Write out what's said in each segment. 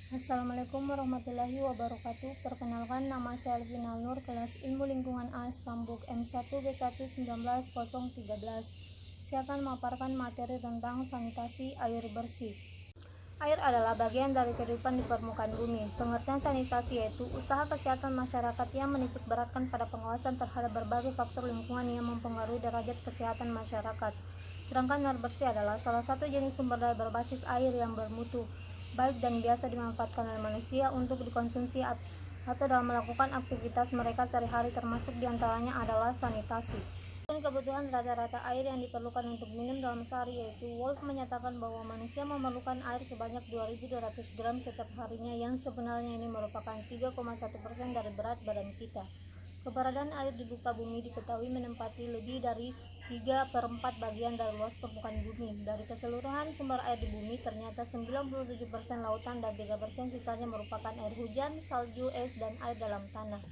Assalamualaikum warahmatullahi wabarakatuh. Perkenalkan, nama saya Alvina Nur, kelas Ilmu Lingkungan A Stambuk M1B1190013. Saya akan memaparkan materi tentang sanitasi air bersih. Air adalah bagian dari kehidupan di permukaan bumi. Pengertian sanitasi yaitu usaha kesehatan masyarakat yang menitik beratkan pada pengawasan terhadap berbagai faktor lingkungan yang mempengaruhi derajat kesehatan masyarakat. Sedangkan air bersih adalah salah satu jenis sumber daya berbasis air yang bermutu, baik dan biasa dimanfaatkan oleh manusia untuk dikonsumsi atau dalam melakukan aktivitas mereka sehari-hari, termasuk diantaranya adalah sanitasi. Kebutuhan rata-rata air yang diperlukan untuk minum dalam sehari yaitu Wolf menyatakan bahwa manusia memerlukan air sebanyak 2.200 gram setiap harinya, yang sebenarnya ini merupakan 3,1% dari berat badan kita. Keberadaan air di muka bumi diketahui menempati lebih dari 3/4 bagian dari luas permukaan bumi. Dari keseluruhan sumber air di bumi, ternyata 97% lautan dan 3% sisanya merupakan air hujan, salju, es, dan air dalam tanah.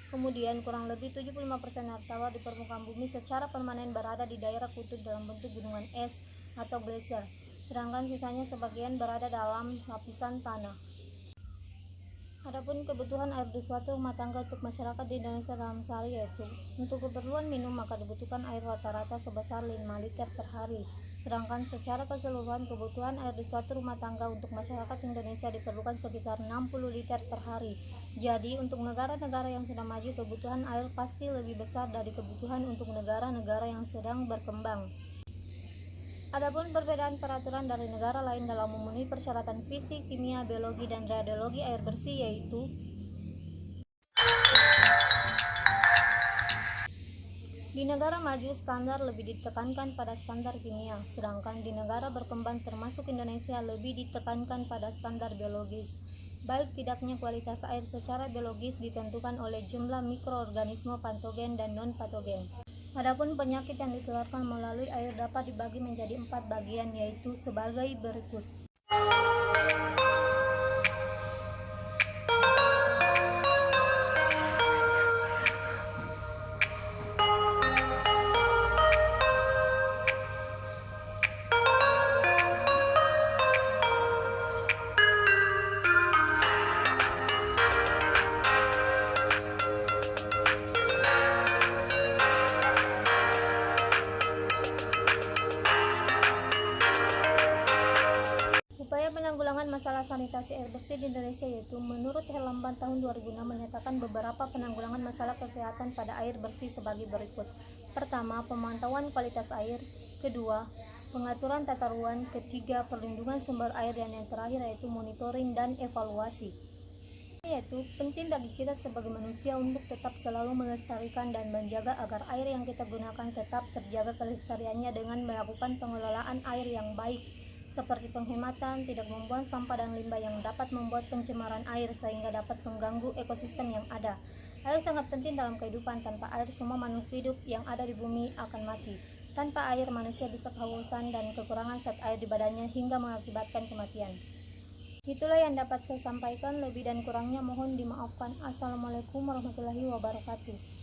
Kemudian kurang lebih 75% air tawar di permukaan bumi secara permanen berada di daerah kutub dalam bentuk gunungan es atau glasier, sedangkan sisanya sebagian berada dalam lapisan tanah. Adapun kebutuhan air di suatu rumah tangga untuk masyarakat di Indonesia dalam sehari yaitu untuk keperluan minum maka dibutuhkan air rata-rata sebesar 5 liter per hari. Sedangkan secara keseluruhan kebutuhan air di suatu rumah tangga untuk masyarakat Indonesia diperlukan sekitar 60 liter per hari. Jadi untuk negara-negara yang sudah maju, kebutuhan air pasti lebih besar dari kebutuhan untuk negara-negara yang sedang berkembang. Adapun perbedaan peraturan dari negara lain dalam memenuhi persyaratan fisik, kimia, biologi, dan radiologi air bersih yaitu di negara maju standar lebih ditekankan pada standar kimia, sedangkan di negara berkembang termasuk Indonesia lebih ditekankan pada standar biologis. Baik tidaknya kualitas air secara biologis ditentukan oleh jumlah mikroorganisme patogen dan non-patogen. Adapun penyakit yang ditularkan melalui air dapat dibagi menjadi 4 bagian yaitu sebagai berikut. Upaya penanggulangan masalah sanitasi air bersih di Indonesia yaitu menurut Herlamban tahun 2006 menyatakan beberapa penanggulangan masalah kesehatan pada air bersih sebagai berikut. Pertama, pemantauan kualitas air. Kedua, pengaturan tata ruang. Ketiga, perlindungan sumber air, dan yang terakhir yaitu monitoring dan evaluasi. Yaitu penting bagi kita sebagai manusia untuk tetap selalu melestarikan dan menjaga agar air yang kita gunakan tetap terjaga kelestariannya dengan melakukan pengelolaan air yang baik, seperti penghematan, tidak membuang sampah dan limbah yang dapat membuat pencemaran air sehingga dapat mengganggu ekosistem yang ada. Air sangat penting dalam kehidupan. Tanpa air semua makhluk hidup yang ada di bumi akan mati. Tanpa air manusia bisa kehausan dan kekurangan zat air di badannya hingga mengakibatkan kematian. Itulah yang dapat saya sampaikan, lebih dan kurangnya mohon dimaafkan. Assalamualaikum warahmatullahi wabarakatuh.